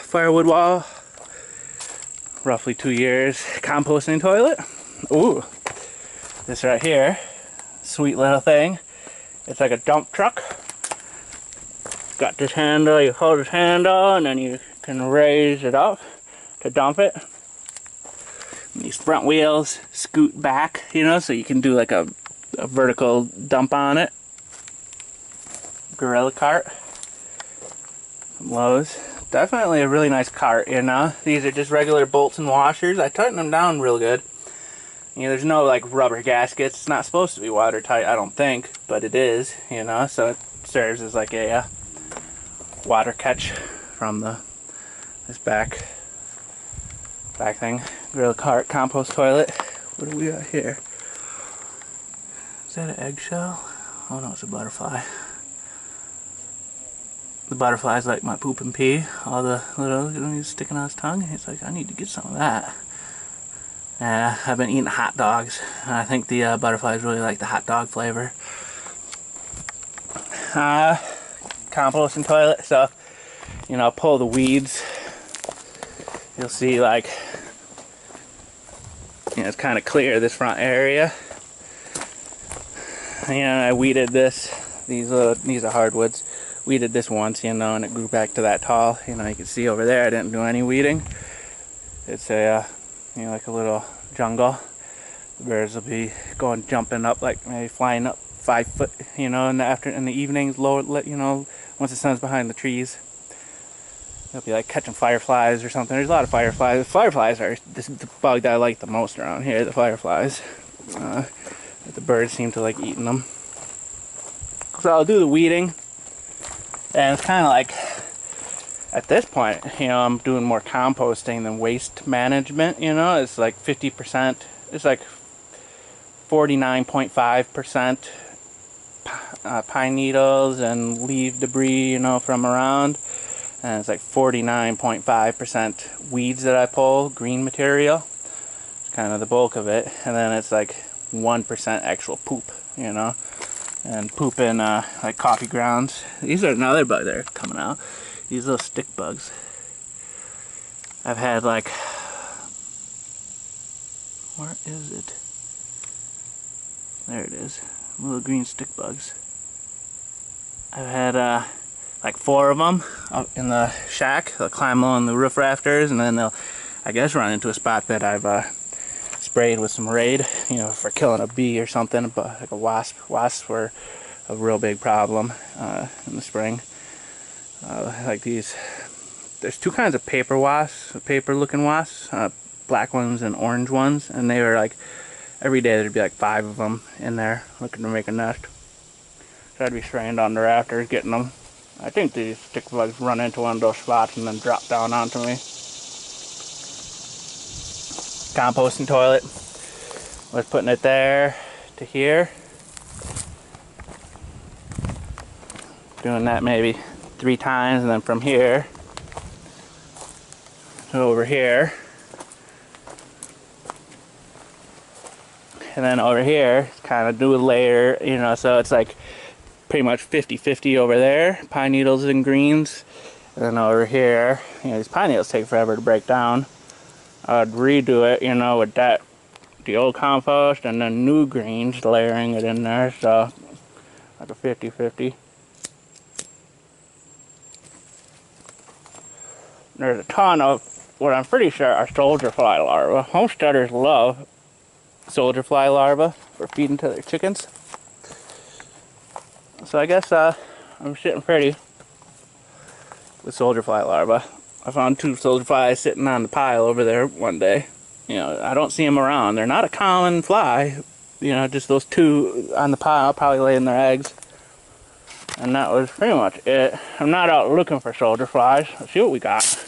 firewood wall, roughly 2 years. Composting toilet. Ooh, this right here, sweet little thing. It's like a dump truck. Got this handle, you hold this handle and then you can raise it up to dump it. And these front wheels scoot back, you know, so you can do like a vertical dump on it. Gorilla cart. Some Lowe's. Definitely a really nice cart, you know. These are just regular bolts and washers. I tightened them down real good. You know, there's no like rubber gaskets. It's not supposed to be watertight, I don't think, but it is, you know, so it serves as like a water catch from this back thing. Gorilla cart, compost toilet. What do we got here? Is that an eggshell? Oh no, it's a butterfly. The butterfly's like my poop and pee. All the little, you know, he's sticking out his tongue. It's like, I need to get some of that. I've been eating hot dogs. I think the butterflies really like the hot dog flavor. Composting toilet, so, you know, pull the weeds. You'll see, like, you know, it's kind of clear, this front area. You know, I weeded this. These are hardwoods. Weeded this once, you know, and it grew back to that tall. You know, you can see over there I didn't do any weeding. It's a, you know, like a little jungle. The birds will be jumping up, like maybe flying up 5 foot, you know, in the evenings, low, you know, once the sun's behind the trees. They'll be like catching fireflies or something. There's a lot of fireflies. Fireflies are the bug that I like the most around here, the fireflies. The birds seem to like eating them. So I'll do the weeding. And it's kind of like, at this point, you know, I'm doing more composting than waste management, you know. It's like 50%, it's like 49.5% pine needles and leaf debris, you know, from around. And it's like 49.5% weeds that I pull, green material. It's kind of the bulk of it. And then it's like 1% actual poop, you know. And poop in like coffee grounds. These are another bug that are coming out. These little stick bugs. I've had like, where is it? There it is. Little green stick bugs. I've had like 4 of them up in the shack. They'll climb along the roof rafters and then they'll, I guess, run into a spot that I've sprayed with some Raid, you know, for killing a bee or something, but like a wasp. Wasps were a real big problem in the spring. Like these, there's 2 kinds of paper wasps, paper looking wasps, black ones and orange ones, and they were like, every day there'd be like 5 of them in there looking to make a nest. So I'd be spraying on the rafters, getting them. I think these stick bugs run into one of those spots and then drop down onto me. Composting toilet. Was putting it there to here. Doing that maybe 3 times, and then from here to over here. And then over here, kind of do a layer, you know, so it's like pretty much 50-50 over there, pine needles and greens. And then over here, you know, these pine needles take forever to break down. I'd redo it, you know, with that, the old compost and then new greens, layering it in there, so like a 50-50. There's a ton of what I'm pretty sure are soldier fly larvae. Homesteaders love soldier fly larvae for feeding to their chickens. So I guess I'm sitting pretty with soldier fly larvae. I found 2 soldier flies sitting on the pile over there one day. You know, I don't see them around. They're not a common fly. You know, just those 2 on the pile, probably laying their eggs. And that was pretty much it. I'm not out looking for soldier flies. Let's see what we got.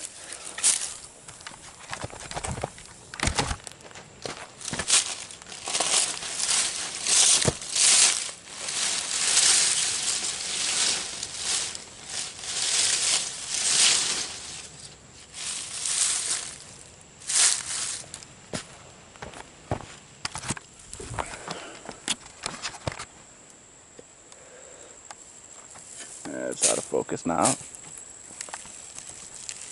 It's out of focus now.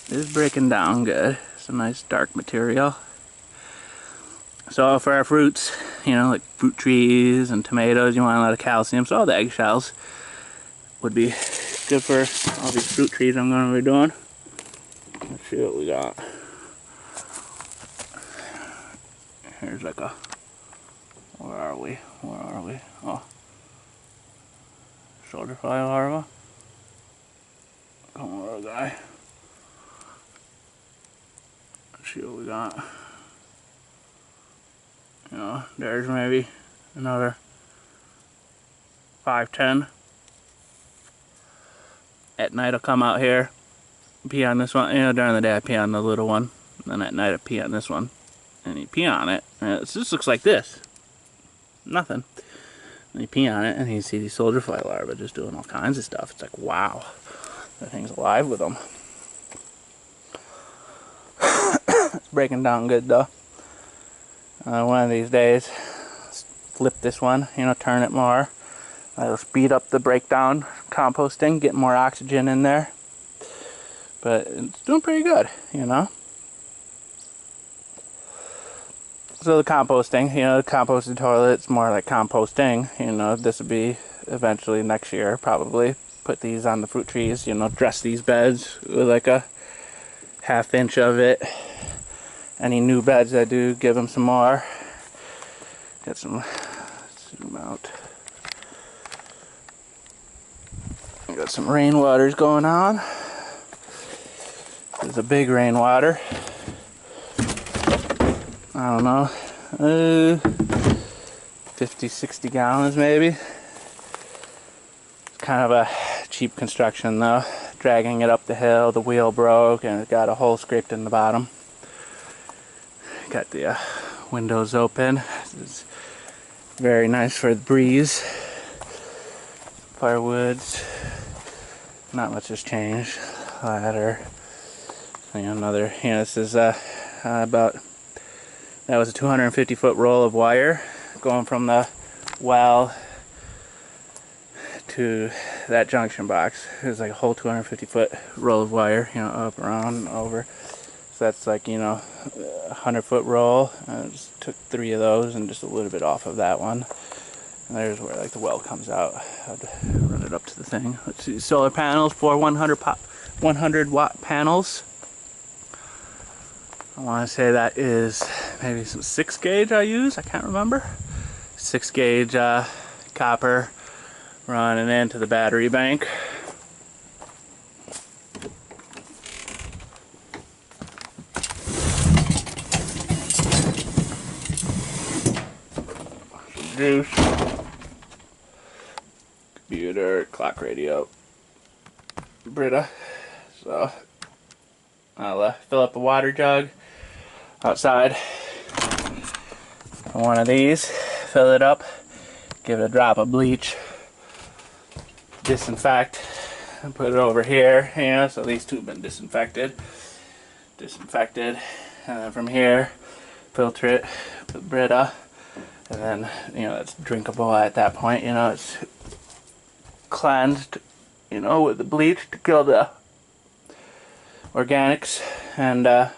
is breaking down good. It's a nice dark material. So for our fruits, you know, like fruit trees and tomatoes, you want a lot of calcium. So all the eggshells would be good for all these fruit trees I'm going to be doing. Let's see what we got. Here's like a, where are we? Oh, shoulder fly larva. Come on, little guy. Let's see what we got. You know, there's maybe another 5, 10. At night I'll come out here, pee on this one. You know, during the day I pee on the little one. And then at night I pee on this one. And you pee on it, and it just looks like this. Nothing. And you pee on it, and you see these soldier fly larvae just doing all kinds of stuff. It's like, wow, that thing's alive with them. It's breaking down good though. One of these days, flip this one, you know, turn it more. That'll speed up the breakdown composting, get more oxygen in there. But it's doing pretty good, you know. So the composting, you know, the composted toilet's more like composting. You know, this would be eventually next year, probably. Put these on the fruit trees, you know, dress these beds with like a 1/2 inch of it. Any new beds I do, give them some more. Get some, zoom out. Got some rainwaters going on. There's a big rainwater. I don't know, 50, 60 gallons maybe. It's kind of a cheap construction though. Dragging it up the hill, the wheel broke and it got a hole scraped in the bottom. Got the windows open. It's very nice for the breeze. Firewoods. Not much has changed. Ladder. You know, another, you know, this is about, that was a 250-foot roll of wire going from the well to that junction box. It was like a whole 250-foot roll of wire, you know, up, around, and over. So that's like, you know, a 100-foot roll. I just took 3 of those and just a little bit off of that one. And there's where like the well comes out. I had to run it up to the thing. Let's see, solar panels, 4 100 watt panels. I want to say that is maybe some 6 gauge I use. I can't remember. 6 gauge copper running into the battery bank. Some juice. Computer, clock radio. Brita. So I'll fill up a water jug outside. One of these, fill it up, give it a drop of bleach, disinfect, and put it over here. You know, so these two have been disinfected, and then from here, filter it with Brita, and then, you know, it's drinkable at that point. You know, it's cleansed, you know, with the bleach to kill the organics, and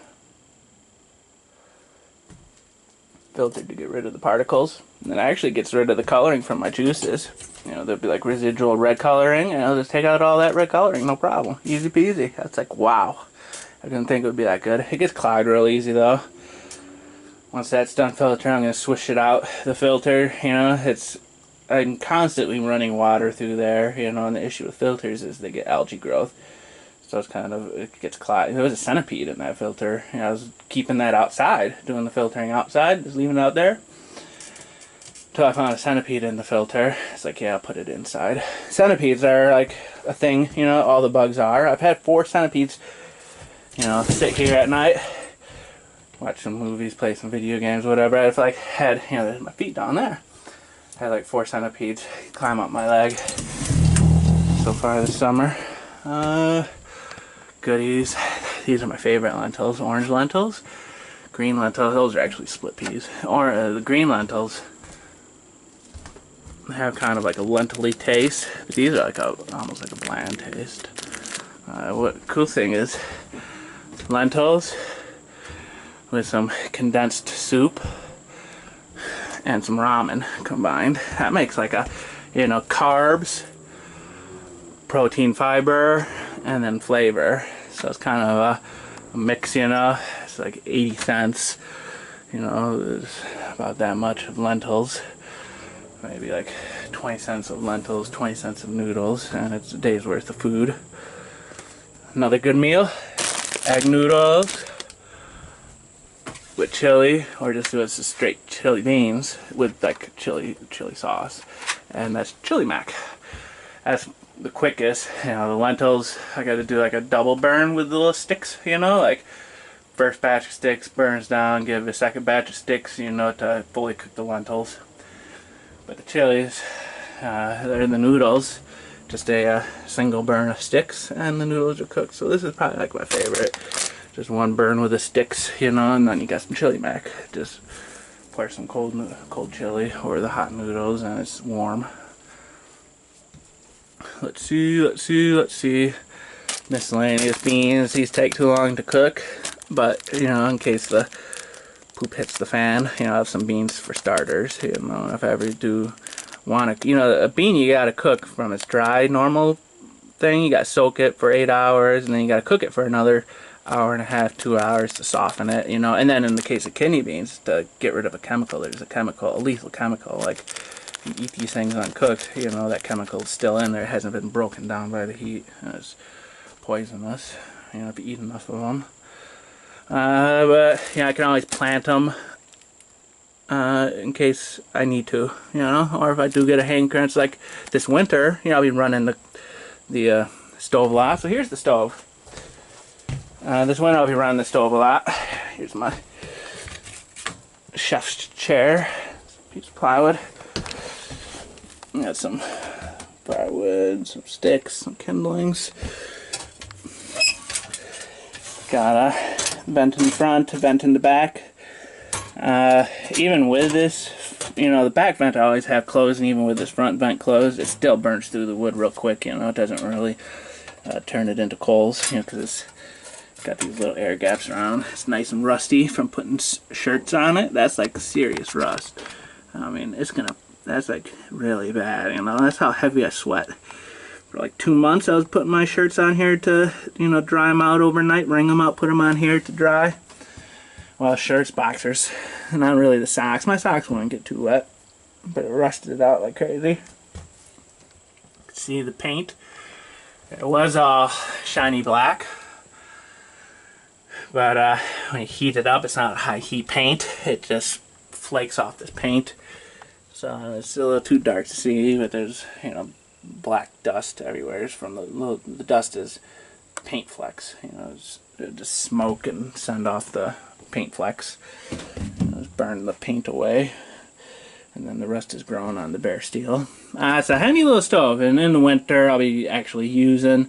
filtered to get rid of the particles. And it actually gets rid of the coloring from my juices. You know, there'll be like residual red coloring, and I'll just take out all that red coloring, no problem. Easy peasy. That's like, wow. I didn't think it would be that good. It gets clogged real easy though. Once that's done filtering, I'm going to swish it out the filter. You know, I'm constantly running water through there, you know, and the issue with filters is they get algae growth. So it's kind of, it gets clogged. There was a centipede in that filter. You know, I was keeping that outside, doing the filtering outside, just leaving it out there. Until I found a centipede in the filter. It's like, yeah, I'll put it inside. Centipedes are like a thing, you know, all the bugs are. I've had 4 centipedes, you know, sit here at night, watch some movies, play some video games, whatever. I've like had, you know, there's my feet down there. I had like 4 centipedes climb up my leg so far this summer. Goodies. These are my favorite lentils. Orange lentils, green lentils. Those are actually split peas. Or the green lentils have kind of like a lentil-y taste, but these are like almost like a bland taste. What cool thing is, lentils with some condensed soup and some ramen combined. That makes like a, you know, carbs, protein, fiber, and then flavor. So it's kind of a mix, you know. It's like 80 cents, you know, there's about that much of lentils. Maybe like 20 cents of lentils, 20 cents of noodles, and it's a day's worth of food. Another good meal, egg noodles with chili, or just with straight chili beans with like chili sauce, and that's chili mac. That's the quickest. You know, the lentils, I got to do like a double burn with the little sticks, you know, like first batch of sticks burns down, give a second batch of sticks, you know, to fully cook the lentils. But the chilies, they're the noodles, just a single burn of sticks, and the noodles are cooked. So this is probably like my favorite. Just one burn with the sticks, you know, and then you got some chili mac. Just pour some cold chili over the hot noodles, and it's warm. Let's see. Miscellaneous beans. These take too long to cook, but you know, in case the poop hits the fan, you know, I have some beans for starters. You know, if I ever do want to, you know, a bean you gotta cook from its dry normal thing. You gotta soak it for 8 hours, and then you gotta cook it for another hour and a half, 2 hours to soften it, you know. And then in the case of kidney beans, to get rid of a chemical, there's a lethal chemical. Like, if you eat these things uncooked, you know, that chemical's still in there. It hasn't been broken down by the heat. It's poisonous, you know, if you eat enough of them. But, yeah, I can always plant them in case I need to, you know, or if I do get a hankering. It's like this winter, you know, I'll be running the stove a lot. So here's the stove. This winter I'll be running the stove a lot. Here's my chef's chair, piece of plywood. Got some firewood, some sticks, some kindlings. Got a vent in the front, a vent in the back. Even with this, you know, the back vent I always have closed, and even with this front vent closed, it still burns through the wood real quick, you know. It doesn't really turn it into coals, you know, because it's got these little air gaps around. It's nice and rusty from putting shirts on it. That's like serious rust. I mean, that's like really bad, you know. That's how heavy I sweat. For like 2 months I was putting my shirts on here to, you know, dry them out overnight, wring them out, put them on here to dry. Well, shirts, boxers, not really the socks. My socks wouldn't get too wet, but it rusted out like crazy. See the paint? It was all shiny black, but when you heat it up, it's not high heat paint. It just flakes off this paint. So it's still a little too dark to see, but there's, you know, black dust everywhere. It's from the dust is paint flecks. You know, just smoke and send off the paint flecks. Just burn the paint away, and then the rest is grown on the bare steel. It's a handy little stove, and in the winter I'll be actually using,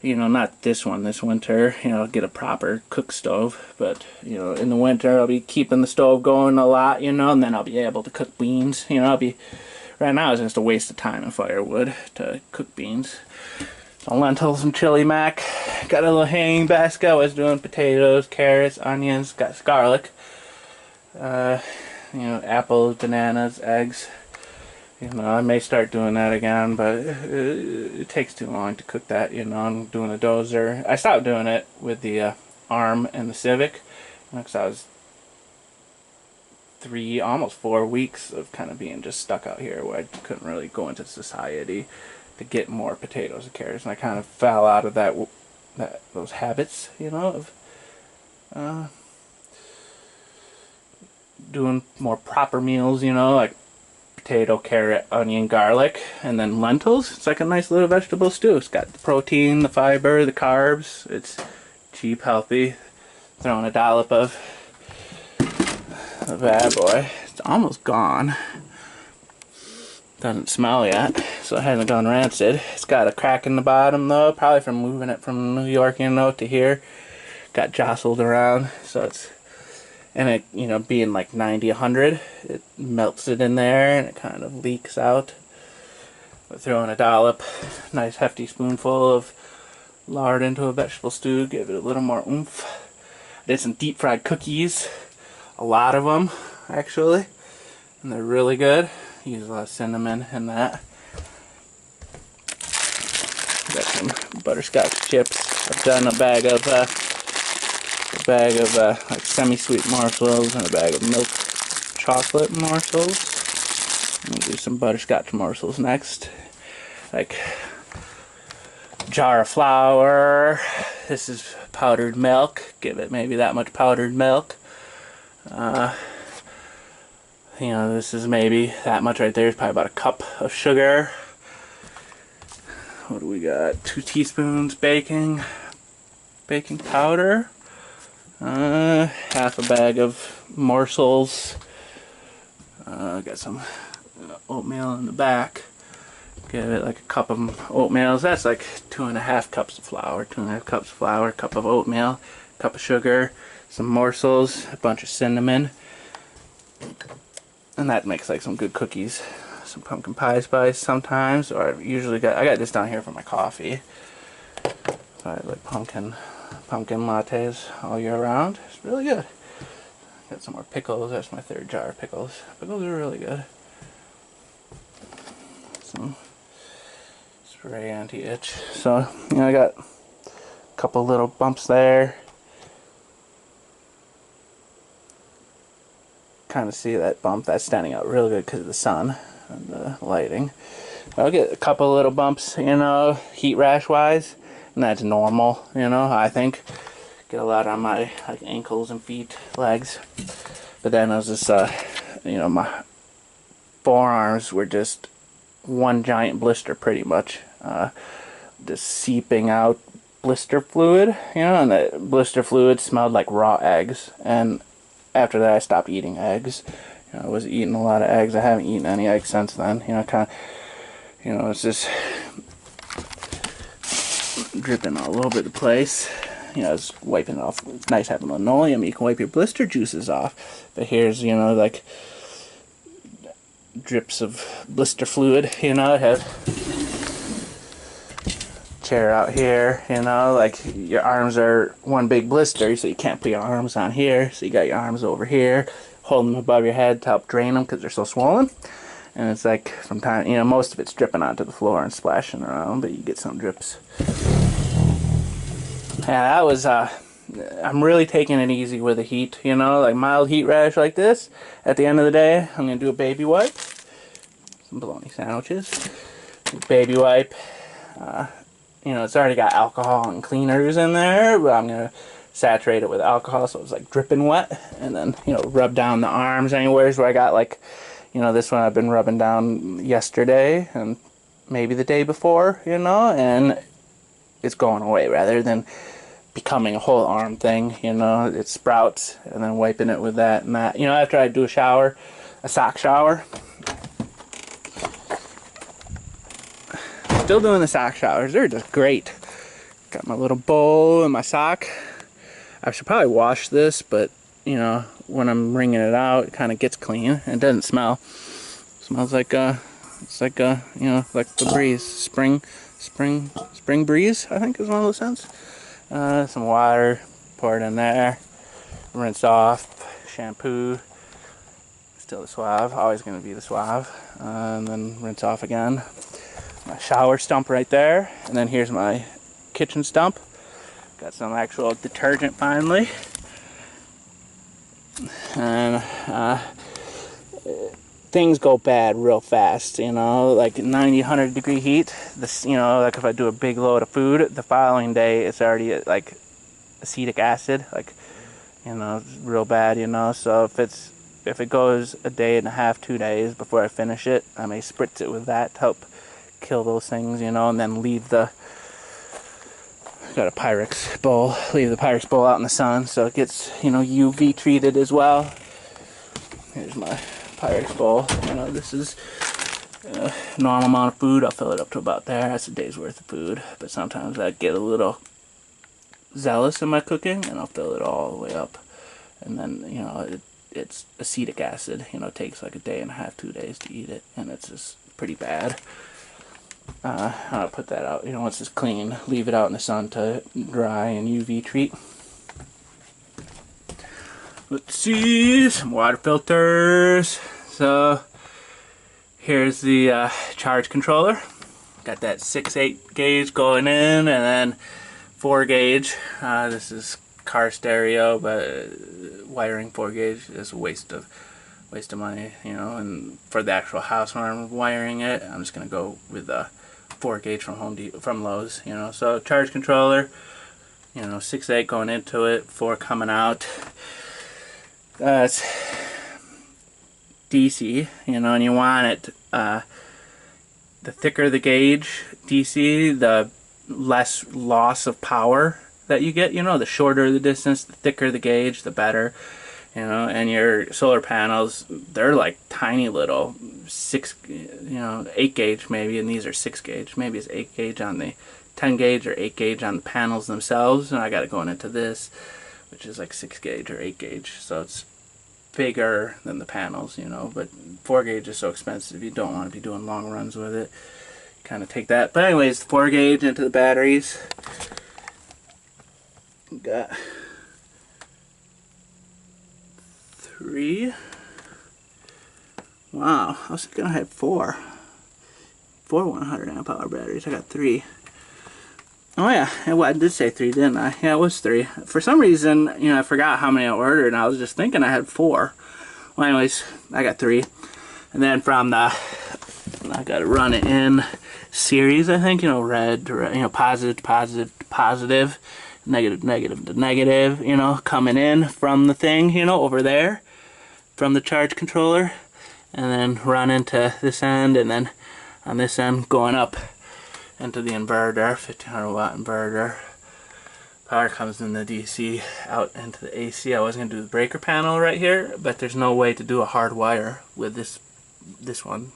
you know, not this one this winter, you know, get a proper cook stove, but, you know, in the winter I'll be keeping the stove going a lot, you know, and then I'll be able to cook beans. You know, right now it's just a waste of time and firewood to cook beans. So lentils and chili mac. Got a little hanging basket. I was doing potatoes, carrots, onions, got garlic. You know, apples, bananas, eggs. You know, I may start doing that again, but it takes too long to cook that, you know. I'm doing a dozer. I stopped doing it with the ARM and the Civic, because I was 3, almost 4 weeks of kind of being just stuck out here where I couldn't really go into society to get more potatoes and carrots, and I kind of fell out of those habits, you know, of doing more proper meals, you know, like potato, carrot, onion, garlic, and then lentils. It's like a nice little vegetable stew. It's got the protein, the fiber, the carbs. It's cheap, healthy. Throwing a dollop of a bad boy. It's almost gone. Doesn't smell yet, so it hasn't gone rancid. It's got a crack in the bottom though, probably from moving it from New York, you know, to here. Got jostled around, so it's, and it, you know, being like 90, 100, it melts it in there and it kind of leaks out. We're throwing a dollop, nice hefty spoonful of lard into a vegetable stew, give it a little more oomph. I did some deep fried cookies, a lot of them actually, and they're really good. Use a lot of cinnamon in that. Got some butterscotch chips. I've done a bag of like semi-sweet marshmallows and a bag of milk chocolate marshmallows. I'm gonna do some butterscotch marshmallows next. Like jar of flour. This is powdered milk. Give it maybe that much powdered milk. You know, this is maybe that much right there. It's probably about a cup of sugar. What do we got? 2 teaspoons baking powder. Half a bag of morsels. Got some oatmeal in the back. Give it like a cup of oatmeal. That's like 2.5 cups of flour. 2.5 cups of flour, cup of oatmeal, cup of sugar, some morsels, a bunch of cinnamon, and that makes like some good cookies. Some pumpkin pie spice sometimes, or I got this down here for my coffee. So I like pumpkin lattes all year round. It's really good. Got some more pickles. That's my 3rd jar of pickles. Pickles are really good. Some spray anti-itch. So, you know, I got a couple little bumps there. Kind of see that bump. That's standing out really good because of the sun and the lighting. I'll get a couple little bumps, you know, heat rash wise, and that's normal, you know, I think. Get a lot on my like ankles and feet, legs. But then I was just, you know, my forearms were just one giant blister pretty much. Just seeping out blister fluid, you know, and the blister fluid smelled like raw eggs. And after that I stopped eating eggs. You know, I was eating a lot of eggs. I haven't eaten any eggs since then. You know, kind of, you know, it's just dripping all over the place. You know, it's wiping it off. It's nice having linoleum. You can wipe your blister juices off. But here's, you know, like drips of blister fluid, you know. I have chair out here, you know, like your arms are one big blister, so you can't put your arms on here. So you got your arms over here, holding them above your head to help drain them because they're so swollen. And it's like, from time, you know, most of it's dripping onto the floor and splashing around, but you get some drips. Yeah, that was, I'm really taking it easy with the heat, you know, like mild heat rash like this. At the end of the day, I'm going to do a baby wipe. Some bologna sandwiches. Baby wipe. You know, it's already got alcohol and cleaners in there, but I'm going to saturate it with alcohol so it's like dripping wet. And then, you know, rub down the arms anywhere where I got like, you know, this one I've been rubbing down yesterday and maybe the day before, you know, and it's going away rather than becoming a whole arm thing, you know. It sprouts, and then wiping it with that and that. You know, after I do a shower, a sock shower. Still doing the sock showers. They're just great. Got my little bowl and my sock. I should probably wash this, but, you know, when I'm wringing it out, it kind of gets clean. And it doesn't smell. It smells like, it's like, you know, like the breeze. Spring breeze, I think is one of those scents. Some water, pour it in there, rinse off, shampoo, still the Suave, always going to be the Suave, and then rinse off again. My shower stump right there, and then here's my kitchen stump. Got some actual detergent finally, and things go bad real fast, you know, like 90, 100 degree heat. This, you know, like if I do a big load of food, the following day it's already like acetic acid, like, you know, it's real bad, you know. So if it goes a day and a half, 2 days before I finish it, I may spritz it with that to help kill those things, you know, and then leave the, got a Pyrex bowl, leave the Pyrex bowl out in the sun so it gets, you know, UV treated as well. Here's my Pyrex bowl. You know, this is a normal amount of food. I'll fill it up to about there. That's a day's worth of food. But sometimes I get a little zealous in my cooking and I'll fill it all the way up. And then, you know, it's acetic acid. You know, it takes like a day and a half, 2 days to eat it. And it's just pretty bad. I'll put that out, you know, once it's clean, leave it out in the sun to dry and UV treat. Let's see, some water filters. So here's the charge controller. Got that 6/8 gauge going in, and then 4 gauge. This is car stereo, but wiring 4 gauge is a waste of money, you know. And for the actual house when I'm wiring it, I'm just gonna go with the 4 gauge from Lowe's, you know. So charge controller, you know, 6/8 going into it, 4 coming out. It's DC, you know, and you want it. The thicker the gauge DC, the less loss of power that you get. You know, the shorter the distance, the thicker the gauge, the better. You know, and your solar panels, they're like tiny little 8 gauge maybe, and these are 6 gauge. Maybe it's 8 gauge on the 10 gauge or 8 gauge on the panels themselves, and I got it going into this, which is like 6 gauge or 8 gauge. So it's bigger than the panels, you know, but 4 gauge is so expensive, you don't want to be doing long runs with it. Kind of take that. But anyways, 4 gauge into the batteries. Got 3. Wow, I was thinking I had 4 100 amp hour batteries. I got 3. Oh yeah, well, I did say 3, didn't I? Yeah, it was 3. For some reason, you know, I forgot how many I ordered, and I was just thinking I had 4. Well, anyways, I got 3. And then from the, I got to run it in series, I think, you know, red, you know, positive to positive to positive, negative to negative to negative, you know, coming in from the thing, you know, over there, from the charge controller, and then run into this end, and then on this end going up into the inverter, 1500 watt inverter. Power comes in the DC out into the AC. I was going to do the breaker panel right here, but there's no way to do a hard wire with this one.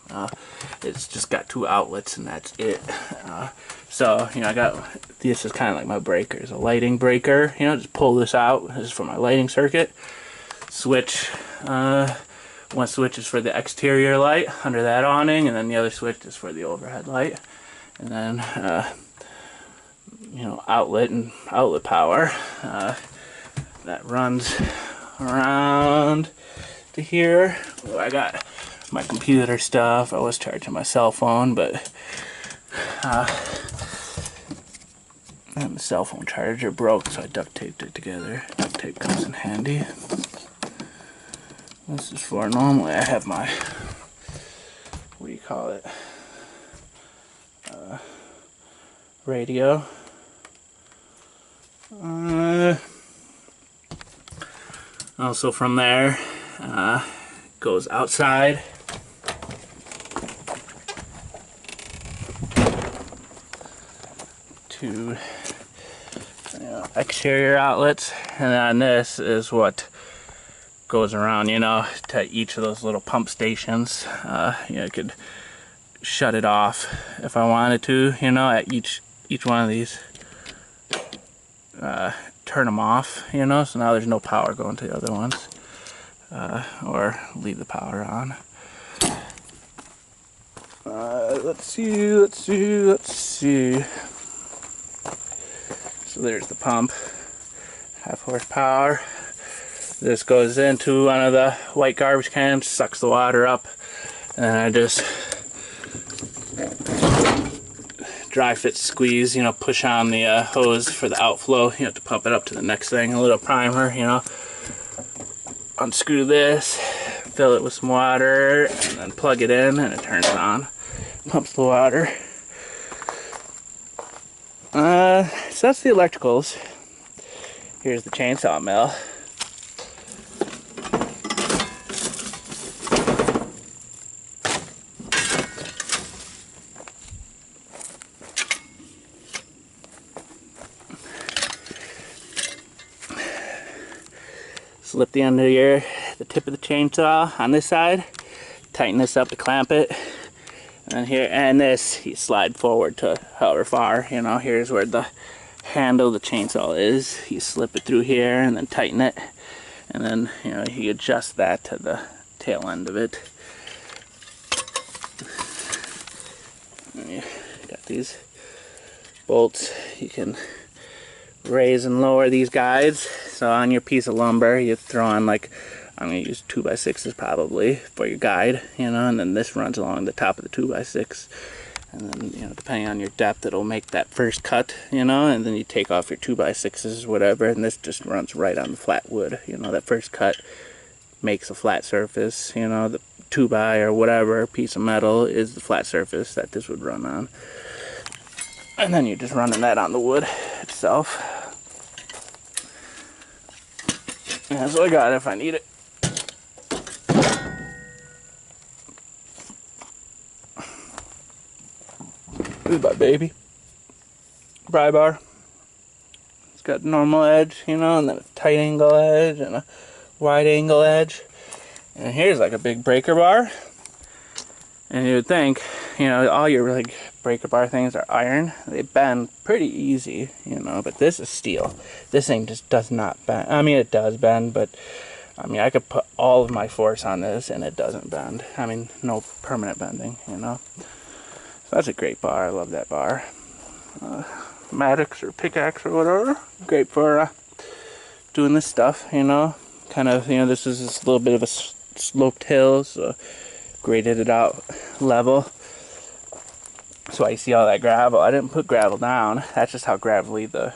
It's just got 2 outlets, and that's it. So, you know, I got, this is kind of like my breakers, a lighting breaker. You know, just pull this out. This is for my lighting circuit. Switch. One switch is for the exterior light under that awning, and then the other switch is for the overhead light. And then, you know, outlet power that runs around to here. Well, I got my computer stuff. I was charging my cell phone, but and the cell phone charger broke, so I duct taped it together. Duct tape comes in handy. This is for, normally I have my, what do you call it? Radio. Also from there, goes outside. To, you know, exterior outlets, and then this is what goes around, you know, to each of those little pump stations. You know, I could shut it off if I wanted to, you know, at each one of these. Turn them off, you know, so now there's no power going to the other ones. Or leave the power on. Let's see. So there's the pump, 1/2 horsepower. This goes into one of the white garbage cans, sucks the water up, and then I just dry fit squeeze, you know, push on the hose for the outflow. You have to pump it up to the next thing, a little primer, you know. Unscrew this, fill it with some water, and then plug it in, and it turns on. Pumps the water. So that's the electricals. Here's the chainsaw mill. Slip the end of the tip of the chainsaw on this side, tighten this up to clamp it, and here, and this, you slide forward to however far, you know. Here's where the handle of the chainsaw is. You slip it through here and then tighten it, and then, you know, you adjust that to the tail end of it. And you Got these bolts. You can raise and lower these guides. So on your piece of lumber, you throw on, like, I'm going to use 2x6s probably for your guide, you know, and then this runs along the top of the 2x6. And then, you know, depending on your depth, it'll make that first cut, you know, and then you take off your 2x6s, whatever, and this just runs right on the flat wood. You know, that first cut makes a flat surface, you know, the 2x or whatever piece of metal is the flat surface that this would run on. And then you're just running that on the wood itself. Yeah, so I got it if I need it. This is my baby. Pry bar. It's got normal edge, you know, and then a tight angle edge and a wide angle edge. And here's like a big breaker bar. And you would think, you know, all your like breaker bar things are iron. They bend pretty easy, you know, but this is steel. This thing just does not bend. I mean, it does bend, but I mean, I could put all of my force on this and it doesn't bend. I mean, no permanent bending, you know. So that's a great bar. I love that bar. Maddox or pickaxe or whatever. Great for doing this stuff, you know. Kind of, you know, this is just a little bit of a sloped hill, so graded it out level. So I see all that gravel. I didn't put gravel down. That's just how gravelly the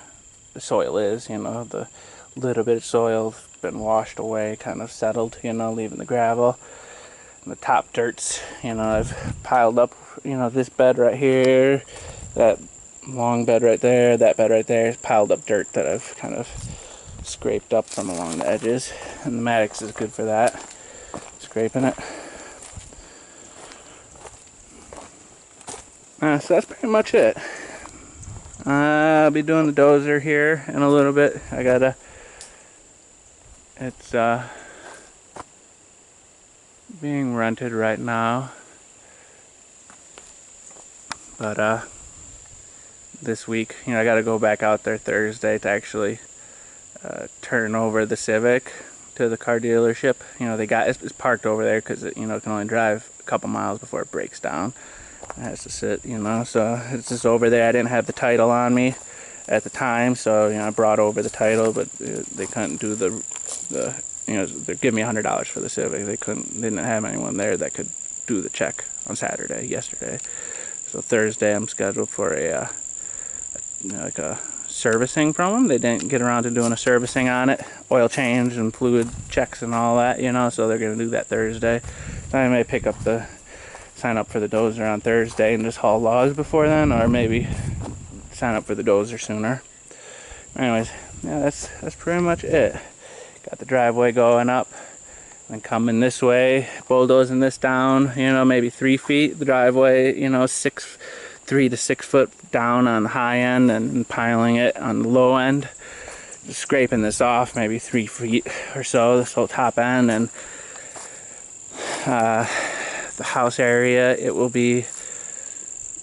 soil is, you know. The little bit of soil been washed away, kind of settled, you know, leaving the gravel. And the top dirts, you know, I've piled up, you know, this bed right here, that long bed right there, that bed right there, piled up dirt that I've kind of scraped up from along the edges. And the Maddox is good for that, scraping it. So that's pretty much it. I'll be doing the dozer here in a little bit. It's being rented right now, but this week, you know, I gotta go back out there Thursday to actually turn over the Civic to the car dealership. You know, it's parked over there because it, you know, it can only drive a couple miles before it breaks down. It has to sit, you know, so it's just over there. I didn't have the title on me at the time, so, you know, I brought over the title, but they couldn't do the you know, they're giving me $100 for the Civic. They didn't have anyone there that could do the check on yesterday. So Thursday I'm scheduled for like a servicing from them. They didn't get around to doing a servicing on it, oil change and fluid checks and all that, you know, so they're going to do that Thursday. So I may sign up for the dozer on Thursday and just haul logs before then, or maybe sign up for the dozer sooner. Anyways, yeah, that's pretty much it. Got the driveway going up and coming this way, bulldozing this down, you know, maybe 3 feet. The driveway, you know, 3 to 6 foot down on the high end and piling it on the low end. Just scraping this off, maybe 3 feet or so, this whole top end. And the house area, it will be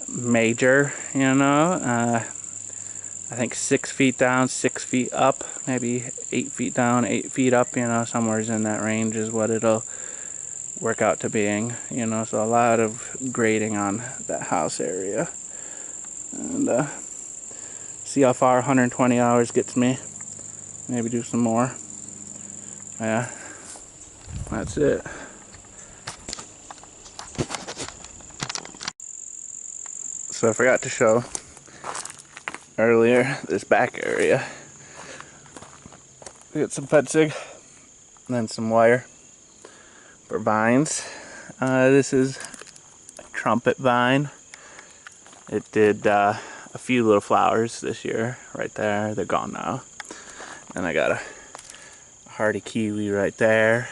major, you know. I think 6 feet down, 6 feet up, maybe 8 feet down, 8 feet up, you know, somewhere in that range is what it'll work out to being, you know. So a lot of grading on that house area. And see how far 120 hours gets me. Maybe do some more. Yeah, that's it. So I forgot to show earlier this back area. We got some fencing and then some wire for vines. This is a trumpet vine. It did a few little flowers this year right there. They're gone now. And I got a hardy kiwi right there,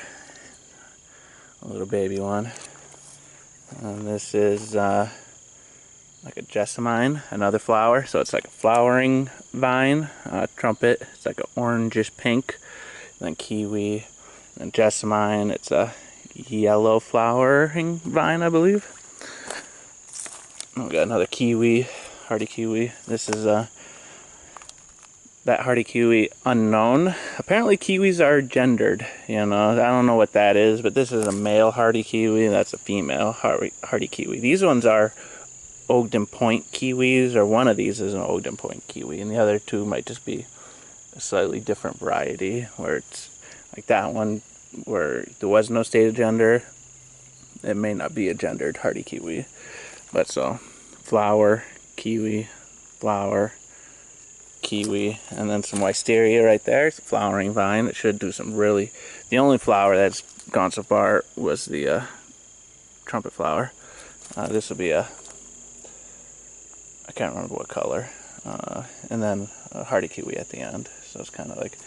a little baby one. And this is like a jessamine, another flower. So it's like a flowering vine. Trumpet, it's like an orangish pink. And then kiwi and jessamine, it's a yellow flowering vine, I believe. We got another kiwi, hardy kiwi. This is that hardy kiwi unknown. Apparently kiwis are gendered, you know. I don't know what that is, but this is a male hardy kiwi. That's a female hardy kiwi. These ones are Ogden Point kiwis, or one of these is an Ogden Point kiwi, and the other two might just be a slightly different variety, where it's like that one where there was no stated gender. It may not be a gendered hardy kiwi, but so flower, kiwi, flower, kiwi, and then some wisteria right there. It's a flowering vine. It should do some really... The only flower that's gone so far was the trumpet flower. This will be a... I can't remember what color. And then a hardy kiwi at the end. So it's kind of like...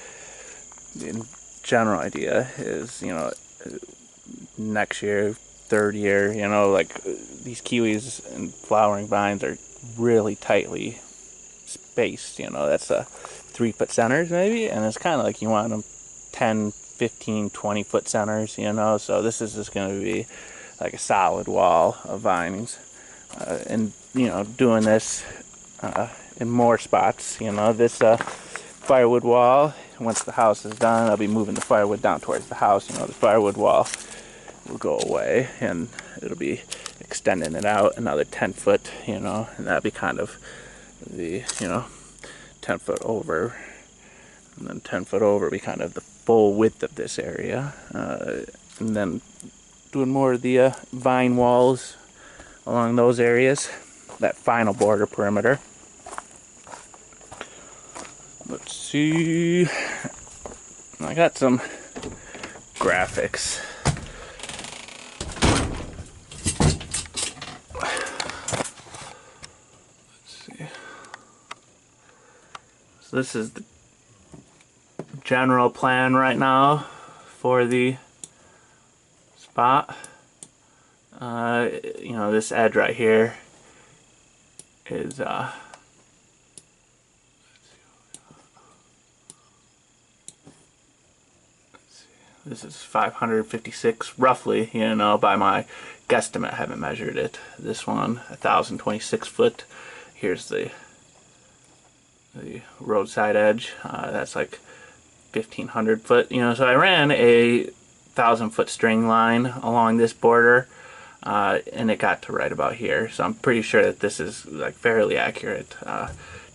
The general idea is, you know, next year, third year, you know, like these kiwis and flowering vines are really tightly spaced, you know, that's 3-foot centers maybe, and it's kind of like you want them 10, 15, 20-foot centers, you know, so this is just going to be like a solid wall of vines, and, you know, doing this in more spots, you know, this firewood wall, once the house is done, I'll be moving the firewood down towards the house, you know, the firewood wall will go away, and it'll be extending it out another 10 foot, you know, and that'll be kind of the, you know, 10 foot over, and then 10 foot over be kind of the full width of this area, and then doing more of the vine walls along those areas, that final border perimeter. Let's see, I got some graphics. This is the general plan right now for the spot. You know, this edge right here is this is 556 roughly, you know, by my guesstimate. I haven't measured it. This one 1,026 foot. Here's the roadside edge, that's like 1,500 foot, you know, so I ran a 1,000-foot string line along this border, and it got to right about here, so I'm pretty sure that this is like fairly accurate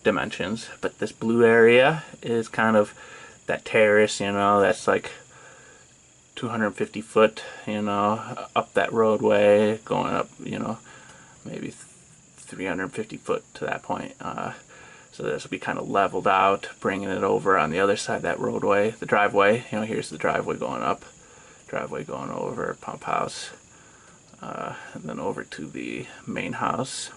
dimensions. But this blue area is kind of that terrace, you know, that's like 250 foot, you know, up that roadway, going up, you know, maybe 350 foot to that point. So this will be kind of leveled out, bringing it over on the other side of that roadway, the driveway. You know, here's the driveway going up, driveway going over, pump house, and then over to the main house.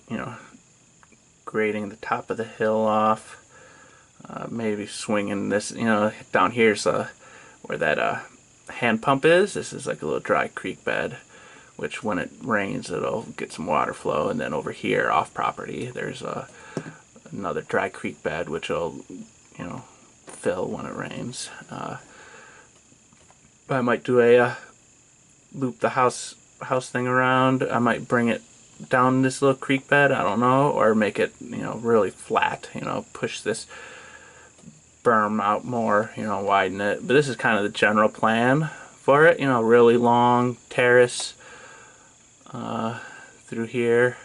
You know, grading the top of the hill off, maybe swinging this, you know, down here's where that hand pump is. This is like a little dry creek bed, which when it rains it'll get some water flow, and then over here off property there's another dry creek bed which will, you know, fill when it rains. I might do a loop the house thing around. I might bring it down this little creek bed, I don't know, or make it, you know, really flat, you know, push this berm out more, you know, widen it. But this is kind of the general plan for it, you know, really long terrace through here,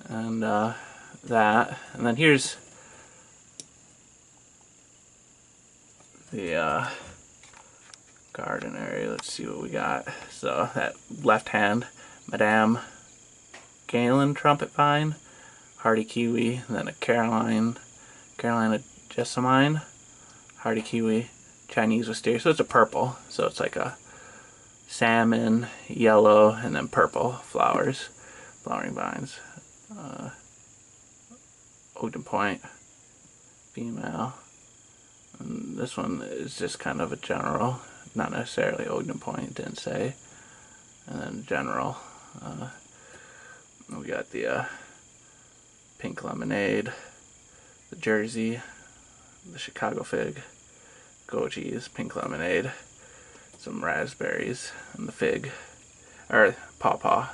and that, and then here's the garden area. Let's see what we got. So that left hand, Madame Galen trumpet vine, hardy kiwi, and then a Carolina jessamine, hardy kiwi, Chinese wisteria. So it's a purple, so it's like a salmon, yellow, and then purple flowers, flowering vines. Ogden Point, female. And this one is just kind of a general, not necessarily Ogden Point, didn't say. And then general. We got the pink lemonade, the Jersey, the Chicago fig, goji's, pink lemonade, some raspberries, and the fig, or pawpaw,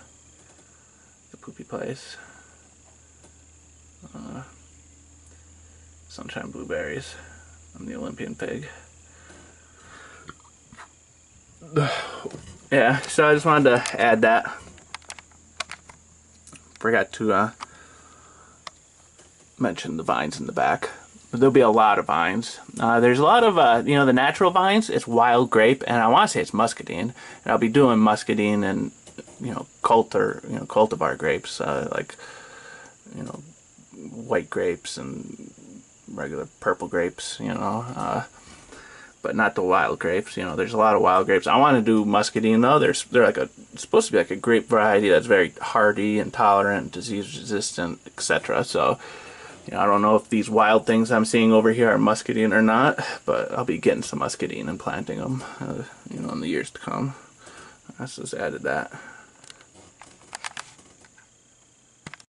the poopy place, sunshine blueberries, and the Olympian pig. yeah, so I just wanted to add that. Forgot to mention the vines in the back. There'll be a lot of vines. There's a lot of, the natural vines. It's wild grape, and I want to say it's muscadine. And I'll be doing muscadine and, cultivar grapes, like, white grapes and regular purple grapes, but not the wild grapes. There's a lot of wild grapes. I want to do muscadine though. They're like supposed to be like a grape variety that's very hardy and tolerant, disease resistant, etc. So, I don't know if these wild things I'm seeing over here are muscadine or not, but I'll be getting some muscadine and planting them, in the years to come. I just added that.